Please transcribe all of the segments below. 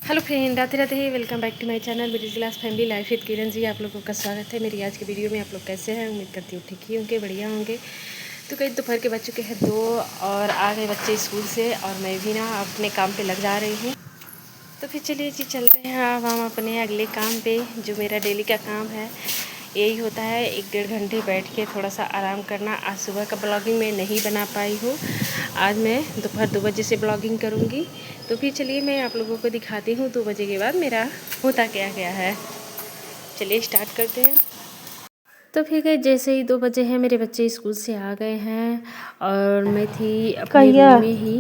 Hello friend, Radhe Radhe. Welcome back to my channel middle class family life with Kiran ji. आप लोगों का स्वागत है मेरी आज की वीडियो में। आप लोग कैसे हैं? उम्मीद करती हूँ ठीक ही होंगे, बढ़िया होंगे। तो कई दोपहर के बज चुके हैं 2 और आ गए बच्चे स्कूल से और मैं भी ना अपने काम पे लग जा रही हूँ। तो फिर चलिए जी चलते हैं अब हम अपने अगले काम पे, जो मेरा डेली का काम है। यही होता है 1-1.5 घंटे बैठ के थोड़ा सा आराम करना। आज सुबह का ब्लॉगिंग मैं नहीं बना पाई हूँ, आज मैं दोपहर 2 बजे से ब्लॉगिंग करूँगी। तो फिर चलिए मैं आप लोगों को दिखाती हूँ 2 बजे के बाद मेरा होता क्या गया है। चलिए स्टार्ट करते हैं। तो फिर गए जैसे ही 2 बजे हैं, मेरे बच्चे स्कूल से आ गए हैं और मैं थी अपने रूम में ही।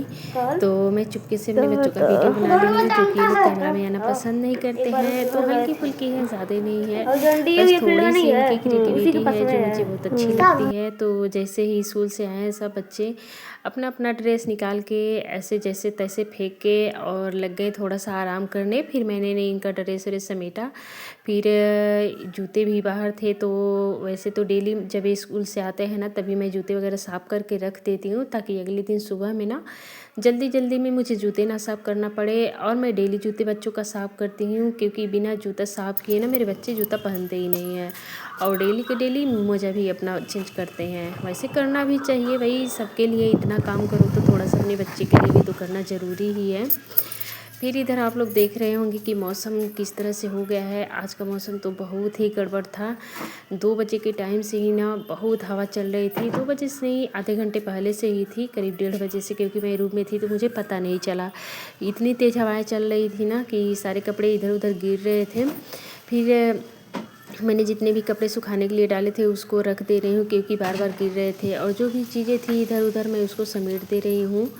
तो मैं चुपके से अपने बच्चों का वीडियो बना ली हूँ, जो कि ये लोग कैमरा में आना पसंद नहीं करते हैं। तो हल्की फुल्की है, ज़्यादा नहीं है, बस थोड़ी सी इनकी क्रिएटिविटी है जो मुझे बहुत अच्छी लगती है। तो जैसे ही स्कूल से आए हैं सब बच्चे अपना अपना ड्रेस निकाल के ऐसे जैसे तैसे फेंक के और लग गए थोड़ा सा आराम करने। फिर मैंने इनका ड्रेस व्रेस समेटा। फिर जूते भी बाहर थे, तो वैसे तो डेली जब ये स्कूल से आते हैं ना तभी मैं जूते वगैरह साफ़ करके रख देती हूँ, ताकि अगले दिन सुबह में ना जल्दी जल्दी में मुझे जूते ना साफ़ करना पड़े। और मैं डेली जूते बच्चों का साफ़ करती हूँ, क्योंकि बिना जूता साफ़ किए ना मेरे बच्चे जूता पहनते ही नहीं हैं। और डेली के डेली मोजा भी अपना चेंज करते हैं। वैसे करना भी चाहिए भाई, सबके लिए इतना काम करो तो थोड़ा सा अपने बच्चे के लिए भी तो करना ज़रूरी ही है। फिर इधर आप लोग देख रहे होंगे कि मौसम किस तरह से हो गया है। आज का मौसम तो बहुत ही गड़बड़ था। 2 बजे के टाइम से ही ना बहुत हवा चल रही थी। 2 बजे से नहीं, आधे घंटे पहले से ही थी, करीब 1:30 बजे से, क्योंकि मैं रूम में थी तो मुझे पता नहीं चला। इतनी तेज़ हवाएं चल रही थी ना कि सारे कपड़े इधर उधर गिर रहे थे। फिर मैंने जितने भी कपड़े सुखाने के लिए डाले थे उसको रख दे रही हूँ, क्योंकि बार बार गिर रहे थे। और जो भी चीज़ें थी इधर उधर मैं उसको समेट दे रही हूँ।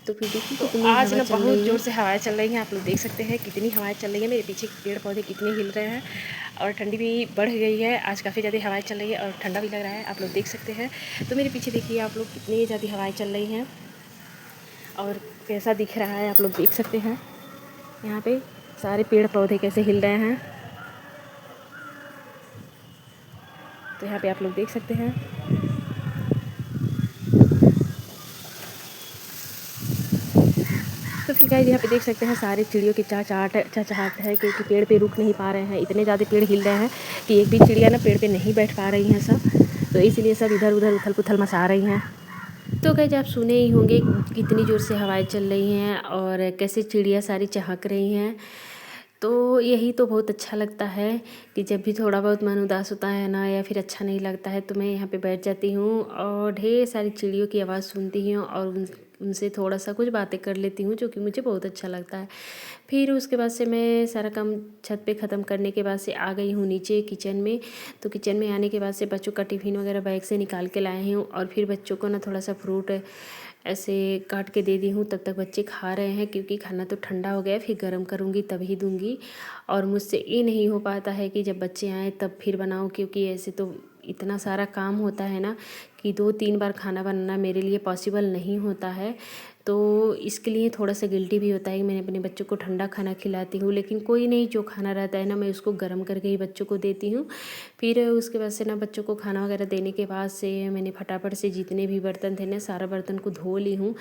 तो फिर देखिए कितनी आज हवा ना चल बहुत रही है। ज़ोर से हवाएं चल रही हैं। आप लोग देख सकते हैं कितनी हवाएं चल रही हैं। मेरे पीछे पेड़ पौधे कितने हिल रहे हैं और ठंडी भी बढ़ गई है। आज काफ़ी ज़्यादा हवाएं चल रही है और ठंडा भी लग रहा है, आप लोग देख सकते हैं। तो मेरे पीछे देखिए आप लोग, कितनी ज़्यादा हवाएं चल रही हैं और कैसा दिख रहा है आप लोग देख सकते हैं। यहाँ पे सारे पेड़ पौधे कैसे हिल रहे हैं, तो यहाँ पे आप लोग देख सकते हैं। तो फिर गाइस यहाँ पे देख सकते हैं सारे चिड़ियों की चहचहाट है, क्योंकि पेड़ पे रुक नहीं पा रहे हैं। इतने ज़्यादा पेड़ हिल रहे हैं कि एक भी चिड़िया ना पेड़ पे नहीं बैठ पा रही हैं सब, तो इसलिए सब इधर उधर उथल पुथल मचा रही हैं। तो गाइस आप सुने ही होंगे कितनी ज़ोर से हवाएं चल रही हैं और कैसे चिड़िया सारी चहक रही हैं। तो यही तो बहुत अच्छा लगता है कि जब भी थोड़ा बहुत मन उदास होता है ना, या फिर अच्छा नहीं लगता है, तो मैं यहाँ पे बैठ जाती हूँ और ढेर सारी चिड़ियों की आवाज़ सुनती हूँ और उनसे थोड़ा सा कुछ बातें कर लेती हूँ, जो कि मुझे बहुत अच्छा लगता है। फिर उसके बाद से मैं सारा काम छत पे ख़त्म करने के बाद से आ गई हूँ नीचे किचन में। तो किचन में आने के बाद से बच्चों का टिफ़िन वगैरह बैग से निकाल के लाए हूँ और फिर बच्चों को ना थोड़ा सा फ्रूट ऐसे काट के दे दी हूँ। तब तक बच्चे खा रहे हैं, क्योंकि खाना तो ठंडा हो गया, फिर गर्म करूँगी तभी दूँगी। और मुझसे ये नहीं हो पाता है कि जब बच्चे आएँ तब फिर बनाऊँ, क्योंकि ऐसे तो इतना सारा काम होता है ना कि 2-3 बार खाना बनाना मेरे लिए पॉसिबल नहीं होता है। तो इसके लिए थोड़ा सा गिल्टी भी होता है कि मैंने अपने बच्चों को ठंडा खाना खिलाती हूँ, लेकिन कोई नहीं, जो खाना रहता है ना मैं उसको गर्म करके ही बच्चों को देती हूँ। फिर उसके बाद से ना बच्चों को खाना वगैरह देने के बाद से मैंने फटाफट से जितने भी बर्तन थे ना सारा बर्तन को धो ली हूँ।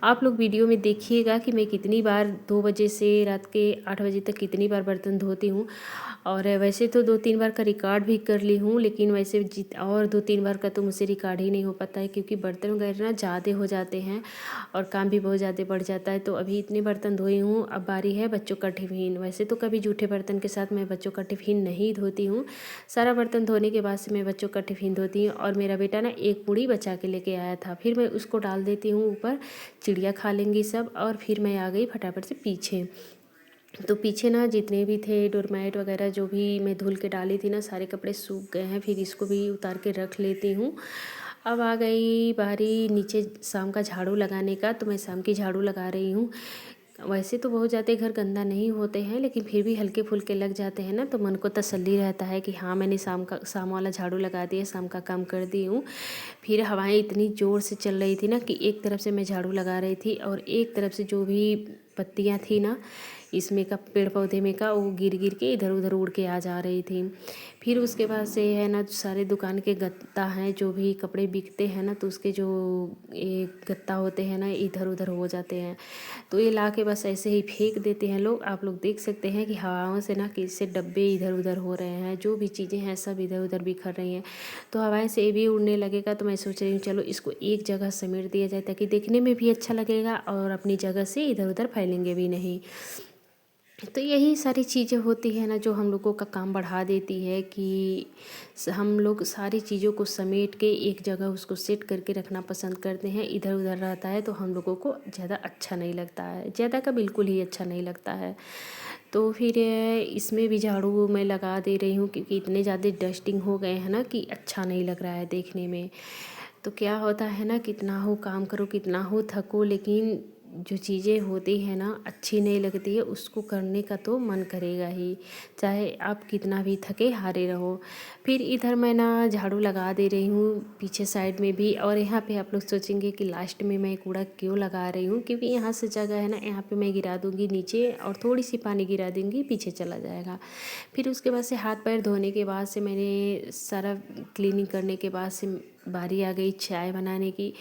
आप लोग वीडियो में देखिएगा कि मैं कितनी बार 2 बजे से रात के 8 बजे तक कितनी बार बर्तन धोती हूँ। और वैसे तो 2-3 बार का रिकॉर्ड भी कर ली हूँ, लेकिन वैसे और 2-3 बार का तो मुझसे रिकॉर्ड ही नहीं हो पाता है, क्योंकि बर्तन वगैरह ना ज़्यादा हो जाते हैं और काम भी बहुत ज़्यादा बढ़ जाता है। तो अभी इतने बर्तन धोई हूँ, अब बारी है बच्चों का टिफ़िन। वैसे तो कभी जूठे बर्तन के साथ मैं बच्चों का टिफ़िन नहीं धोती हूँ। सारा बर्तन धोने के बाद से मैं बच्चों का टिफ़िन धोती हूँ। और मेरा बेटा ना एक पूड़ी बचा के लेके आया था, फिर मैं उसको डाल देती हूँ ऊपर, चिड़िया खा लेंगी सब। और फिर मैं आ गई फटाफट से पीछे। तो पीछे ना जितने भी थे डोरमैट वगैरह जो भी मैं धुल के डाली थी ना, सारे कपड़े सूख गए हैं, फिर इसको भी उतार के रख लेती हूँ। अब आ गई बारी नीचे शाम का झाड़ू लगाने का, तो मैं शाम की झाड़ू लगा रही हूँ। वैसे तो बहुत ज़्यादा घर गंदा नहीं होते हैं, लेकिन फिर भी हल्के फुल्के लग जाते हैं ना, तो मन को तसल्ली रहता है कि हाँ मैंने शाम वाला झाड़ू लगा दिया, शाम का काम कर दी हूँ। फिर हवाएं इतनी ज़ोर से चल रही थी ना कि एक तरफ से मैं झाड़ू लगा रही थी और एक तरफ से जो भी पत्तियाँ थी ना इसमें का पेड़ पौधे में का वो गिर गिर के इधर उधर उड़ के आ जा रही थी। फिर उसके बाद से है ना सारे दुकान के गत्ता हैं, जो भी कपड़े बिकते हैं ना, तो उसके जो ये गत्ता होते हैं ना इधर उधर हो जाते हैं, तो ये ला के बस ऐसे ही फेंक देते हैं लोग। आप लोग देख सकते हैं कि हवाओं से ना कैसे डब्बे इधर उधर हो रहे हैं, जो भी चीज़ें हैं सब इधर उधर बिखर रही हैं। तो हवाएं से ये भी उड़ने लगेगा, तो मैं सोच रही हूँ चलो इसको एक जगह समेट दिया जाए, ताकि देखने में भी अच्छा लगेगा और अपनी जगह से इधर उधर फैलेंगे भी नहीं। तो यही सारी चीज़ें होती है ना जो हम लोगों का काम बढ़ा देती है, कि हम लोग सारी चीज़ों को समेट के एक जगह उसको सेट करके रखना पसंद करते हैं। इधर उधर रहता है तो हम लोगों को ज़्यादा अच्छा नहीं लगता है, ज़्यादा का बिल्कुल ही अच्छा नहीं लगता है। तो फिर इसमें भी झाड़ू मैं लगा दे रही हूँ, क्योंकि इतने ज़्यादा डस्टिंग हो गए हैं ना कि अच्छा नहीं लग रहा है देखने में। तो क्या होता है ना, कितना हो काम करो, कितना हो थको, लेकिन जो चीज़ें होती हैं ना अच्छी नहीं लगती है, उसको करने का तो मन करेगा ही, चाहे आप कितना भी थके हारे रहो। फिर इधर मैं ना झाड़ू लगा दे रही हूँ पीछे साइड में भी। और यहाँ पे आप लोग सोचेंगे कि लास्ट में मैं कूड़ा क्यों लगा रही हूँ, क्योंकि यहाँ से जगह है ना, यहाँ पे मैं गिरा दूँगी नीचे और थोड़ी सी पानी गिरा दूँगी, पीछे चला जाएगा। फिर उसके बाद से हाथ पैर धोने के बाद से मैंने सारा क्लीनिंग करने के बाद से बारी आ गई चाय बनाने की।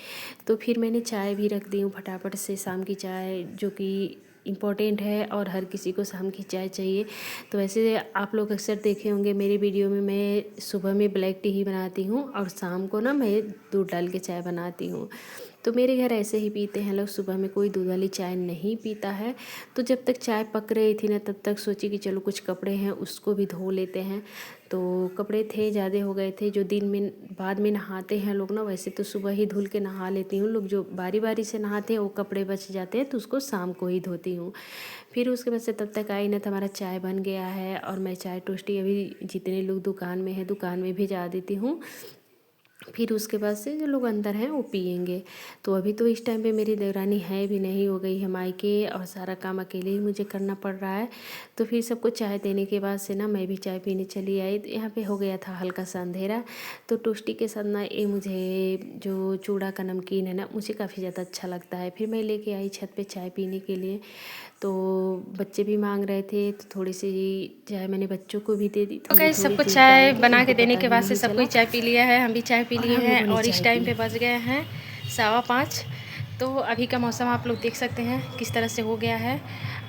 तो फिर मैंने चाय भी रख दी हूँ फटाफट से, शाम की चाय जो कि इम्पॉर्टेंट है और हर किसी को शाम की चाय चाहिए। तो वैसे आप लोग अक्सर देखे होंगे मेरे वीडियो में, मैं सुबह में ब्लैक टी ही बनाती हूँ और शाम को ना मैं दूध डाल के चाय बनाती हूँ। तो मेरे घर ऐसे ही पीते हैं लोग, सुबह में कोई दूध वाली चाय नहीं पीता है। तो जब तक चाय पक रही थी ना, तब तक सोची कि चलो कुछ कपड़े हैं उसको भी धो लेते हैं। तो कपड़े थे ज़्यादा हो गए थे, जो दिन में बाद में नहाते हैं लोग ना, वैसे तो सुबह ही धुल के नहा लेती हूँ। लोग जो बारी बारी से नहाते हैं वो कपड़े बच जाते हैं, तो उसको शाम को ही धोती हूँ। फिर उसके बाद से तब तक आई ना तो हमारा चाय बन गया है, और मैं चाय टोस्टी अभी जितने लोग दुकान में है दुकान में भिजा देती हूँ। फिर उसके बाद से जो लोग अंदर हैं वो पियेंगे। तो अभी तो इस टाइम पे मेरी देवरानी है भी नहीं, हो गई है मायके, और सारा काम अकेले ही मुझे करना पड़ रहा है। तो फिर सबको चाय देने के बाद से ना मैं भी चाय पीने चली आई। तो यहाँ पे हो गया था हल्का सा अंधेरा, तो टोस्टी के साथ ना ये मुझे जो चूड़ा का नमकीन है ना, मुझे काफ़ी ज़्यादा अच्छा लगता है। फिर मैं लेके आई छत पे चाय पीने के लिए। तो बच्चे भी मांग रहे थे, तो थोड़ी सी चाय मैंने बच्चों को भी दे दी, तो थोड़ी गाइस थोड़ी सबको दूध चाय डाल के, बना के उनको देने पता के ही बाद से नहीं सब कोई चला। चाय पी लिया है, हम भी चाय पी और लिए हम हैं, लोगों ने और इस चाय टाइम पी। पे बज गए हैं 5:15। तो अभी का मौसम आप लोग देख सकते हैं किस तरह से हो गया है।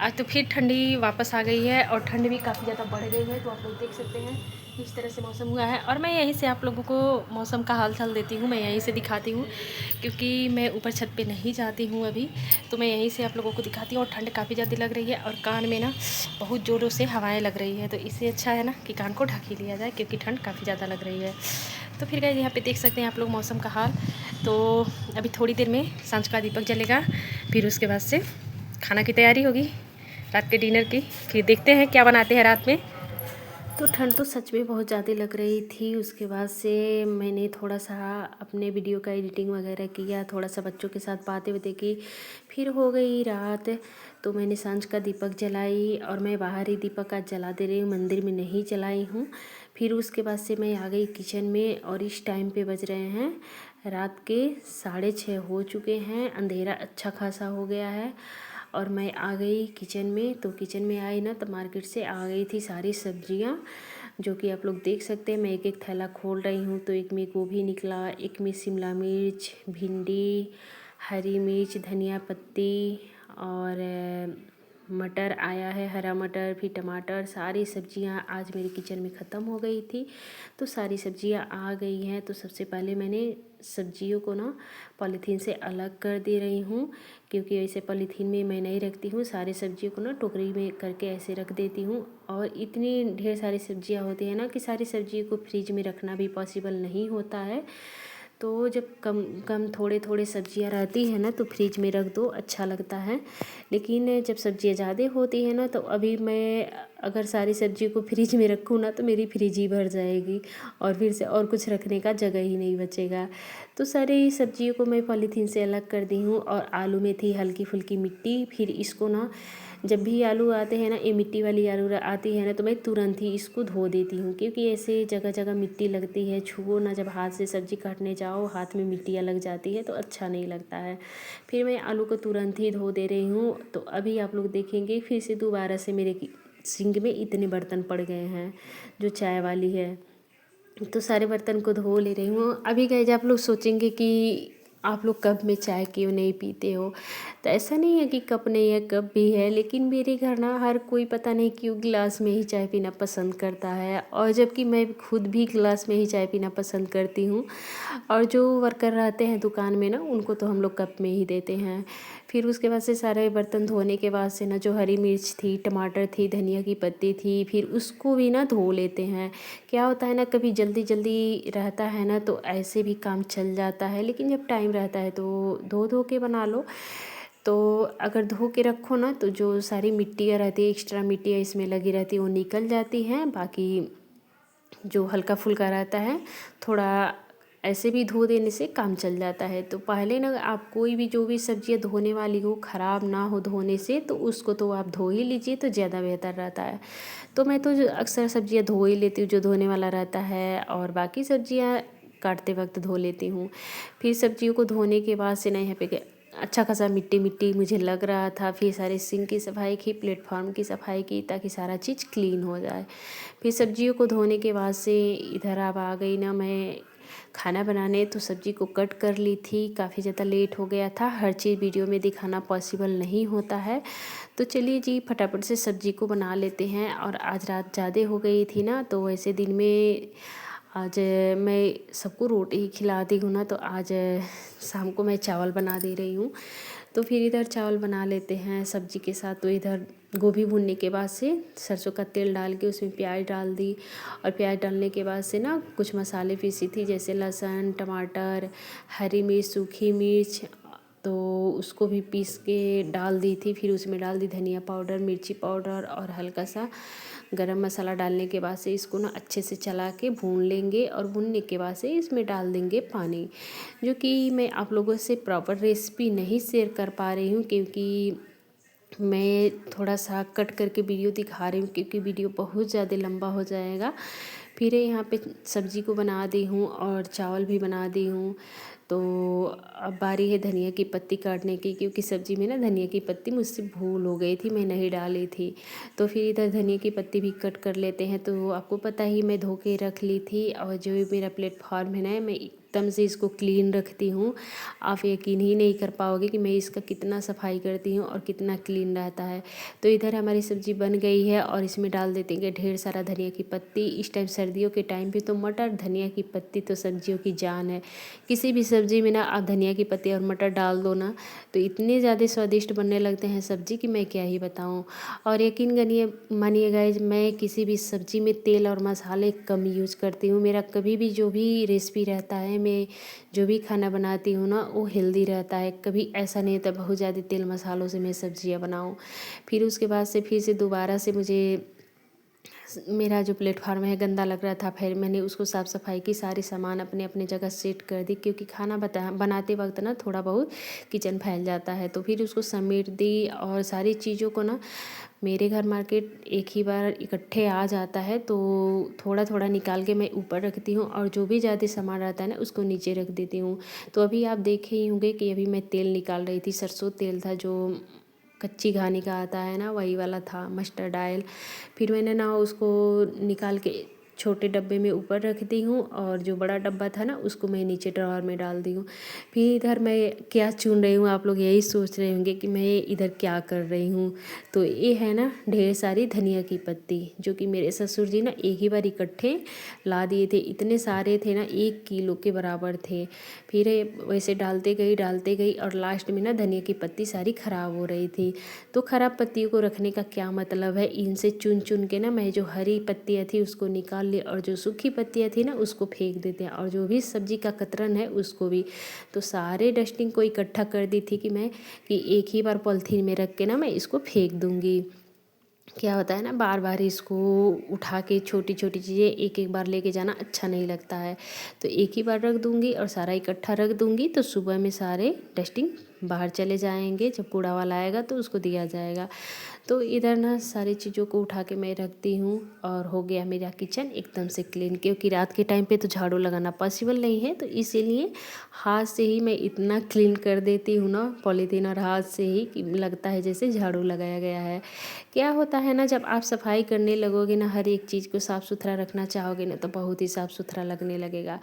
आज तो फिर ठंडी वापस आ गई है, और ठंड भी काफ़ी ज़्यादा बढ़ गई है। तो आप लोग देख सकते हैं किस तरह से मौसम हुआ है, और मैं यहीं से आप लोगों को मौसम का हाल चाल देती हूँ, मैं यहीं से दिखाती हूँ, क्योंकि मैं ऊपर छत पे नहीं जाती हूँ अभी। तो मैं यहीं से आप लोगों को दिखाती हूँ, और ठंड काफ़ी ज़्यादा लग रही है, और कान में ना बहुत ज़ोरों से हवाएं लग रही है। तो इससे अच्छा है ना कि कान को ढक ही लिया जाए, क्योंकि ठंड काफ़ी ज़्यादा लग रही है। तो फिर गाइस यहाँ पे देख सकते हैं आप लोग मौसम का हाल। तो अभी थोड़ी देर में सांझ का दीपक जलेगा, फिर उसके बाद से खाना की तैयारी होगी रात के डिनर की। फिर देखते हैं क्या बनाते हैं रात में। तो ठंड तो सच में बहुत ज़्यादा लग रही थी। उसके बाद से मैंने थोड़ा सा अपने वीडियो का एडिटिंग वगैरह किया, थोड़ा सा बच्चों के साथ बातें वातें की। फिर हो गई रात, तो मैंने सांझ का दीपक जलाई, और मैं बाहर ही दीपक आज जला दे रही हूँ, मंदिर में नहीं जलाई हूँ। फिर उसके बाद से मैं आ गई किचन में, और इस टाइम पे बज रहे हैं रात के 6:30 हो चुके हैं, अंधेरा अच्छा खासा हो गया है। और मैं आ गई किचन में। तो किचन में आई ना तो मार्केट से आ गई थी सारी सब्जियां, जो कि आप लोग देख सकते हैं। मैं एक एक थैला खोल रही हूँ। तो एक में गोभी निकला, एक में शिमला मिर्च, भिंडी, हरी मिर्च, धनिया पत्ती, और मटर आया है, हरा मटर, फिर टमाटर। सारी सब्जियां आज मेरे किचन में ख़त्म हो गई थी, तो सारी सब्जियां आ गई हैं। तो सबसे पहले मैंने सब्जियों को ना पॉलीथीन से अलग कर दे रही हूँ, क्योंकि ऐसे पॉलीथीन में मैं नहीं रखती हूँ। सारी सब्जियों को ना टोकरी में करके ऐसे रख देती हूँ। और इतनी ढेर सारी सब्जियां होती हैं ना कि सारी सब्जियों को फ्रिज में रखना भी पॉसिबल नहीं होता है। तो जब कम कम थोड़े थोड़े सब्जियां रहती है ना, तो फ्रिज में रख दो, अच्छा लगता है। लेकिन जब सब्जियां ज़्यादा होती है ना, तो अभी मैं अगर सारी सब्जियों को फ्रिज में रखूँ ना, तो मेरी फ्रिज ही भर जाएगी, और फिर से और कुछ रखने का जगह ही नहीं बचेगा। तो सारी सब्जियों को मैं पॉलीथीन से अलग कर दी हूँ। और आलू में थी हल्की फुल्की मिट्टी, फिर इसको ना जब भी आलू आते हैं ना, ये मिट्टी वाली आलू आती है ना, तो मैं तुरंत ही इसको धो देती हूँ, क्योंकि ऐसे जगह जगह मिट्टी लगती है, छुओ ना जब हाथ से सब्ज़ी काटने जाओ हाथ में मिट्टियाँ लग जाती है तो अच्छा नहीं लगता है। फिर मैं आलू को तुरंत ही धो दे रही हूँ। तो अभी आप लोग देखेंगे फिर से दोबारा से मेरे सिंक में इतने बर्तन पड़ गए हैं जो चाय वाली है, तो सारे बर्तन को धो ले रही हूँ। अभी गाइस आप लोग सोचेंगे कि आप लोग कप में चाय क्यों नहीं पीते हो, तो ऐसा नहीं है कि कप नहीं है, कप भी है, लेकिन मेरे घर ना हर कोई पता नहीं क्यों गिलास में ही चाय पीना पसंद करता है, और जबकि मैं खुद भी गिलास में ही चाय पीना पसंद करती हूँ। और जो वर्कर रहते हैं दुकान में ना, उनको तो हम लोग कप में ही देते हैं। फिर उसके बाद से सारे बर्तन धोने के बाद से ना, जो हरी मिर्च थी, टमाटर थी, धनिया की पत्ती थी, फिर उसको भी ना धो लेते हैं। क्या होता है ना, कभी जल्दी जल्दी रहता है ना तो ऐसे भी काम चल जाता है, लेकिन जब टाइम रहता है तो धो धो के बना लो। तो अगर धो के रखो ना, तो जो सारी मिट्टियाँ रहती है, एक्स्ट्रा मिट्टियाँ इसमें लगी रहती है, वो निकल जाती हैं। बाकी जो हल्का फुल्का रहता है, थोड़ा ऐसे भी धो देने से काम चल जाता है। तो पहले ना आप कोई भी जो भी सब्जियां धोने वाली हो, ख़राब ना हो धोने से, तो उसको तो आप धो ही लीजिए, तो ज़्यादा बेहतर रहता है। तो मैं तो अक्सर सब्जियां धो ही लेती हूँ जो धोने वाला रहता है, और बाकी सब्जियां काटते वक्त धो लेती हूँ। फिर सब्जियों को धोने के बाद से ना, यहाँ पे अच्छा खासा मिट्टी मिट्टी मुझे लग रहा था। फिर सारे सिंक की सफाई की, प्लेटफॉर्म की सफाई की, ताकि सारा चीज़ क्लीन हो जाए। फिर सब्जियों को धोने के बाद से इधर अब आ गई ना मैं खाना बनाने, तो सब्ज़ी को कट कर ली थी। काफ़ी ज़्यादा लेट हो गया था, हर चीज़ वीडियो में दिखाना पॉसिबल नहीं होता है। तो चलिए जी, फटाफट से सब्ज़ी को बना लेते हैं। और आज रात ज़्यादा हो गई थी ना, तो वैसे दिन में आज मैं सबको रोटी ही खिलाती हूँ ना, तो आज शाम को मैं चावल बना दे रही हूँ। तो फिर इधर चावल बना लेते हैं सब्ज़ी के साथ। तो इधर गोभी भूनने के बाद से सरसों का तेल डाल के उसमें प्याज डाल दी, और प्याज डालने के बाद से ना कुछ मसाले पीसी थी, जैसे लहसुन, टमाटर, हरी मिर्च, सूखी मिर्च, तो उसको भी पीस के डाल दी थी। फिर उसमें डाल दी धनिया पाउडर, मिर्ची पाउडर, और हल्का सा गरम मसाला डालने के बाद से इसको ना अच्छे से चला के भून लेंगे। और भूनने के बाद से इसमें डाल देंगे पानी, जो कि मैं आप लोगों से प्रॉपर रेसिपी नहीं शेयर कर पा रही हूँ, क्योंकि मैं थोड़ा सा कट करके वीडियो दिखा रही हूँ, क्योंकि वीडियो बहुत ज़्यादा लंबा हो जाएगा। फिर यहाँ पे सब्ज़ी को बना दी हूँ और चावल भी बना दी हूँ। तो अब बारी है धनिया की पत्ती काटने की, क्योंकि सब्ज़ी में ना धनिया की पत्ती मुझसे भूल हो गई थी, मैं नहीं डाली थी। तो फिर इधर धनिया की पत्ती भी कट कर लेते हैं। तो आपको पता ही मैं धो के रख ली थी, और जो मेरा प्लेटफॉर्म है ना, मैं एकदम से इसको क्लीन रखती हूँ। आप यकीन ही नहीं कर पाओगे कि मैं इसका कितना सफाई करती हूँ और कितना क्लीन रहता है। तो इधर हमारी सब्ज़ी बन गई है, और इसमें डाल देते हैं ढेर सारा धनिया की पत्ती। इस टाइम सर्दियों के टाइम पे तो मटर, धनिया की पत्ती तो सब्जियों की जान है। किसी भी सब्ज़ी में ना आप धनिया की पत्ती और मटर डाल दो ना, तो इतने ज़्यादा स्वादिष्ट बनने लगते हैं सब्ज़ी कि मैं क्या ही बताऊँ। और यकीन मानिए गाइस, मैं किसी भी सब्ज़ी में तेल और मसाले कम यूज़ करती हूँ। मेरा कभी भी जो भी रेसिपी रहता है, मैं जो भी खाना बनाती हूँ ना, वो हेल्दी रहता है। कभी ऐसा नहीं होता बहुत ज़्यादा तेल मसालों से मैं सब्जियाँ बनाऊँ। फिर उसके बाद से फिर से दोबारा से मुझे मेरा जो प्लेटफार्म है गंदा लग रहा था, फिर मैंने उसको साफ़ सफाई की, सारे सामान अपने अपने जगह सेट कर दी, क्योंकि खाना बनाते वक्त ना थोड़ा बहुत किचन फैल जाता है। तो फिर उसको समेट दी, और सारी चीज़ों को ना, मेरे घर मार्केट एक ही बार इकट्ठे आ जाता है, तो थोड़ा थोड़ा निकाल के मैं ऊपर रखती हूँ, और जो भी ज़्यादा सामान रहता है ना, उसको नीचे रख देती हूँ। तो अभी आप देखे ही होंगे कि अभी मैं तेल निकाल रही थी, सरसों तेल था जो कच्ची घानी का आता है ना, वही वाला था, मस्टर्ड ऑयल। फिर मैंने ना उसको निकाल के छोटे डब्बे में ऊपर रख दी हूँ, और जो बड़ा डब्बा था ना, उसको मैं नीचे ड्रॉअर में डाल दी हूँ। फिर इधर मैं क्या चुन रही हूँ, आप लोग यही सोच रहे होंगे कि मैं इधर क्या कर रही हूँ। तो ये है ना ढेर सारी धनिया की पत्ती, जो कि मेरे ससुर जी ना एक ही बार इकट्ठे ला दिए थे। इतने सारे थे ना, 1 किलो के बराबर थे। फिर वैसे डालते गई, और लास्ट में ना धनिया की पत्ती सारी ख़राब हो रही थी। तो ख़राब पत्तियों को रखने का क्या मतलब है, इनसे चुन चुन के ना मैं जो हरी पत्तियाँ थी उसको निकाल ली, और जो सूखी पत्तियाँ थी ना उसको फेंक देते हैं, और जो भी सब्ज़ी का कतरन है उसको भी। तो सारे डस्टिंग को इकट्ठा कर दी थी कि एक ही बार पॉलीथीन में रख के ना मैं इसको फेंक दूँगी। क्या होता है ना, बार बार इसको उठा के छोटी छोटी चीज़ें एक एक बार लेके जाना अच्छा नहीं लगता है। तो एक ही बार रख दूँगी, और सारा इकट्ठा रख दूँगी, तो सुबह में सारे डस्टिंग बाहर चले जाएंगे। जब कूड़ा वाला आएगा तो उसको दिया जाएगा। तो इधर ना सारी चीज़ों को उठा के मैं रखती हूँ और हो गया मेरा किचन एकदम से क्लीन, क्योंकि रात के टाइम पे तो झाड़ू लगाना पॉसिबल नहीं है, तो इसीलिए हाथ से ही मैं इतना क्लीन कर देती हूँ ना पॉलीथीन और हाथ से ही कि लगता है जैसे झाड़ू लगाया गया है। क्या होता है ना, जब आप सफाई करने लगोगे ना, हर एक चीज़ को साफ़ सुथरा रखना चाहोगे ना, तो बहुत ही साफ़ सुथरा लगने लगेगा।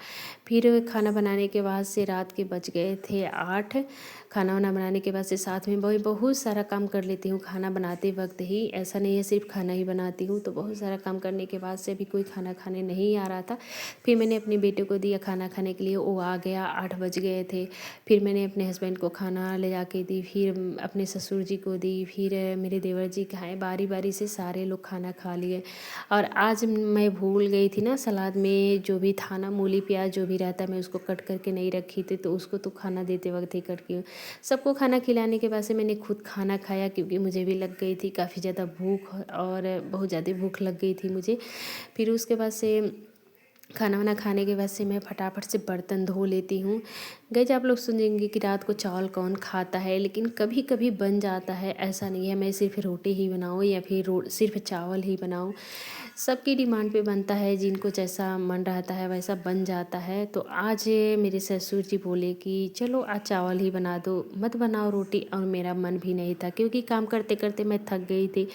फिर खाना बनाने के बाद से रात के बज गए थे 8। खाना वाना बनाने के बाद से साथ में वही बहुत सारा काम कर लेती हूँ खाना बनाते वक्त ही। ऐसा नहीं है सिर्फ खाना ही बनाती हूँ, तो बहुत सारा काम करने के बाद से अभी कोई खाना खाने नहीं आ रहा था। फिर मैंने अपने बेटे को दिया खाना खाने के लिए, वो आ गया, 8 बज गए थे। फिर मैंने अपने हस्बैंड को खाना ले जाके दी, फिर अपने ससुर जी को दी, फिर मेरे देवर जी खाए। बारी बारी से सारे लोग खाना खा लिए। और आज मैं भूल गई थी ना, सलाद में जो भी था ना, मूली प्याज जो भी रहता है, मैं उसको कट करके नहीं रखी थी, तो उसको तो खाना देते वक्त ही कट की। सबको खाना खिलाने के बाद से मैंने खुद खाना खाया, क्योंकि मुझे भी लग गई थी काफ़ी ज़्यादा भूख, और बहुत ज़्यादा भूख लग गई थी मुझे। फिर उसके बाद से खाना वाना खाने के बाद से मैं फटाफट से बर्तन धो लेती हूँ। गाइस, आप लोग सुनेंगे कि रात को चावल कौन खाता है, लेकिन कभी कभी बन जाता है, ऐसा नहीं है मैं सिर्फ रोटी ही बनाऊँ या फिर सिर्फ चावल ही बनाऊँ। सबकी डिमांड पे बनता है, जिनको जैसा मन रहता है वैसा बन जाता है। तो आज मेरे ससुर जी बोले कि चलो आज चावल ही बना दो, मत बनाओ रोटी, और मेरा मन भी नहीं था, क्योंकि काम करते करते मैं थक गई थी।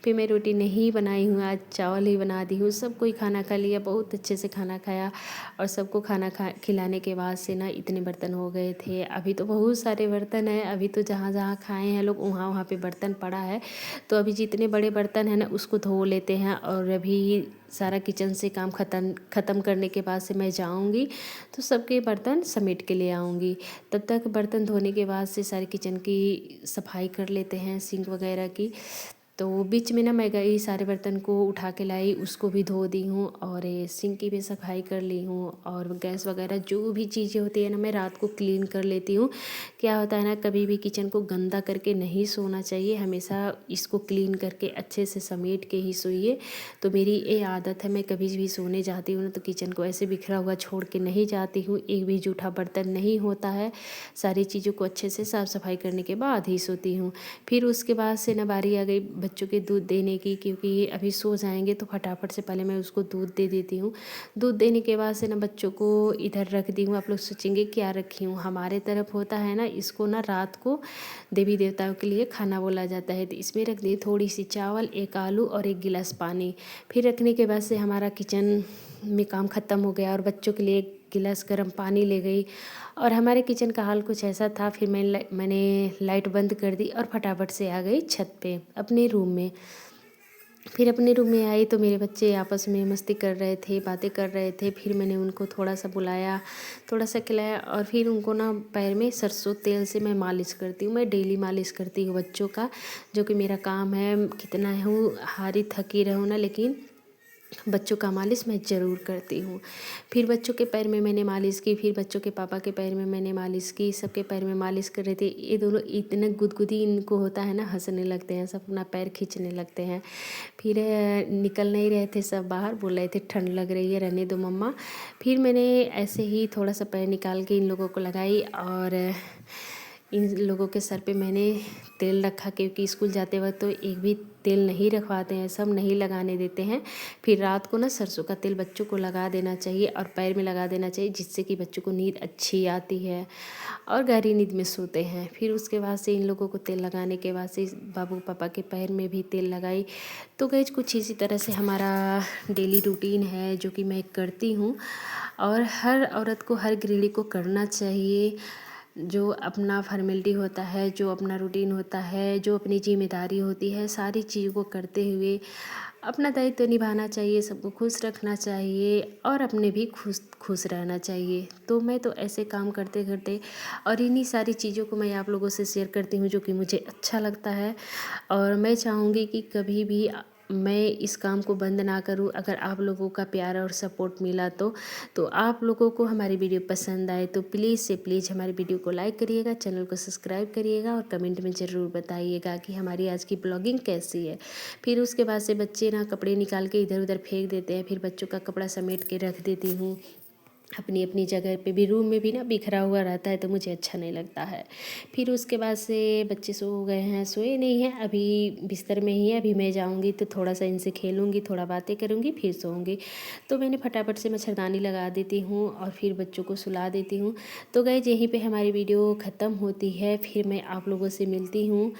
फिर मैं रोटी नहीं बनाई हूँ, आज चावल ही बना दी हूँ। सब कोई खाना खा लिया, बहुत अच्छे से खाना खाया, और सबको खाना खिलाने के बाद से ना इतने बर्तन हो गए थे। अभी तो बहुत सारे बर्तन हैं, अभी तो जहाँ जहाँ खाए हैं लोग वहाँ वहाँ पे बर्तन पड़ा है। तो अभी जितने बड़े बर्तन हैं ना, उसको धो लेते हैं, और अभी सारा किचन से काम ख़त्म करने के बाद से मैं जाऊंगी, तो सबके बर्तन समेट के ले आऊँगी। तब तक बर्तन धोने के बाद से सारे किचन की सफाई कर लेते हैं, सिंक वगैरह की। तो बीच में ना मैं गई, सारे बर्तन को उठा के लाई, उसको भी धो दी हूँ, और सिंक की भी सफाई कर ली हूँ, और गैस वगैरह जो भी चीज़ें होती है ना, मैं रात को क्लीन कर लेती हूँ। क्या होता है ना, कभी भी किचन को गंदा करके नहीं सोना चाहिए, हमेशा इसको क्लीन करके अच्छे से समेट के ही सोइए। तो मेरी ये आदत है, मैं कभी भी सोने जाती हूँ ना, तो किचन को ऐसे बिखरा हुआ छोड़ के नहीं जाती हूँ, एक भी जूठा बर्तन नहीं होता है। सारी चीज़ों को अच्छे से साफ़ सफाई करने के बाद ही सोती हूँ। फिर उसके बाद से ना बारी आ गई बच्चों के दूध देने की, क्योंकि अभी सो जाएंगे, तो फटाफट से पहले मैं उसको दूध दे देती हूँ। दूध देने के बाद से ना बच्चों को इधर रख दी हूँ। आप लोग सोचेंगे क्या रखी हूँ, हमारे तरफ होता है ना, इसको ना रात को देवी देवताओं के लिए खाना बोला जाता है, तो इसमें रख दी थोड़ी सी चावल, एक आलू और एक गिलास पानी। फिर रखने के बाद से हमारा किचन में काम ख़त्म हो गया, और बच्चों के लिए एक गिलास गर्म पानी ले गई। और हमारे किचन का हाल कुछ ऐसा था। फिर मैंने लाइट बंद कर दी और फटाफट से आ गई छत पे अपने रूम में। फिर अपने रूम में आई तो मेरे बच्चे आपस में मस्ती कर रहे थे, बातें कर रहे थे। फिर मैंने उनको थोड़ा सा बुलाया, थोड़ा सा खिलाया, और फिर उनको ना पैर में सरसों तेल से मैं मालिश करती हूँ। मैं डेली मालिश करती हूँ बच्चों का, जो कि मेरा काम है। कितना हूँ हारी थकी रहूँ ना, लेकिन बच्चों का मालिश मैं ज़रूर करती हूँ। फिर बच्चों के पैर में मैंने मालिश की, फिर बच्चों के पापा के पैर में मैंने मालिश की, सबके पैर में मालिश कर रहे थे। ये दोनों इतने गुदगुदी इनको होता है ना, हंसने लगते हैं, सब अपना पैर खींचने लगते हैं। फिर निकल नहीं रहे थे सब बाहर, बोल रहे थे ठंड लग रही है, रहने दो मम्मा। फिर मैंने ऐसे ही थोड़ा सा पैर निकाल के इन लोगों को लगाई, और इन लोगों के सर पे मैंने तेल रखा, क्योंकि स्कूल जाते वक्त तो एक भी तेल नहीं रखवाते हैं, सब नहीं लगाने देते हैं। फिर रात को ना सरसों का तेल बच्चों को लगा देना चाहिए, और पैर में लगा देना चाहिए, जिससे कि बच्चों को नींद अच्छी आती है और गहरी नींद में सोते हैं। फिर उसके बाद से इन लोगों को तेल लगाने के बाद से बाबू पापा के पैर में भी तेल लगाई। तो गाइस, कुछ इसी तरह से हमारा डेली रूटीन है, जो कि मैं करती हूँ, और हर औरत को, हर गृहिणी को करना चाहिए। जो अपना फॉर्मेलिटी होता है, जो अपना रूटीन होता है, जो अपनी जिम्मेदारी होती है, सारी चीज़ों को करते हुए अपना दायित्व निभाना चाहिए, सबको खुश रखना चाहिए, और अपने भी खुश खुश रहना चाहिए। तो मैं तो ऐसे काम करते करते, और इन्हीं सारी चीज़ों को मैं आप लोगों से शेयर करती हूँ, जो कि मुझे अच्छा लगता है। और मैं चाहूँगी कि कभी भी मैं इस काम को बंद ना करूं। अगर आप लोगों का प्यार और सपोर्ट मिला तो आप लोगों को हमारी वीडियो पसंद आए तो प्लीज़ से प्लीज़ हमारी वीडियो को लाइक करिएगा, चैनल को सब्सक्राइब करिएगा, और कमेंट में ज़रूर बताइएगा कि हमारी आज की ब्लॉगिंग कैसी है। फिर उसके बाद से बच्चे ना कपड़े निकाल के इधर उधर फेंक देते हैं, फिर बच्चों का कपड़ा समेट के रख देती हूँ। अपनी अपनी जगह पे भी, रूम में भी ना बिखरा हुआ रहता है तो मुझे अच्छा नहीं लगता है। फिर उसके बाद से बच्चे सो गए हैं, सोए नहीं हैं अभी, बिस्तर में ही है। अभी मैं जाऊंगी तो थोड़ा सा इनसे खेलूंगी, थोड़ा बातें करूंगी, फिर सोऊंगी। तो मैंने फटाफट से मच्छरदानी लगा देती हूँ और फिर बच्चों को सुला देती हूँ। तो गाइस यहीं पे हमारी वीडियो ख़त्म होती है। फिर मैं आप लोगों से मिलती हूँ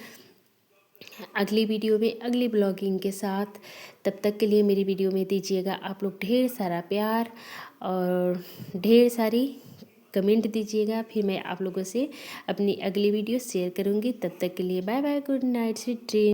अगली वीडियो में, अगली ब्लॉगिंग के साथ। तब तक के लिए मेरी वीडियो में दीजिएगा आप लोग ढेर सारा प्यार और ढेर सारी कमेंट दीजिएगा। फिर मैं आप लोगों से अपनी अगली वीडियो शेयर करूँगी। तब तक के लिए bye bye, good night, sweet dream.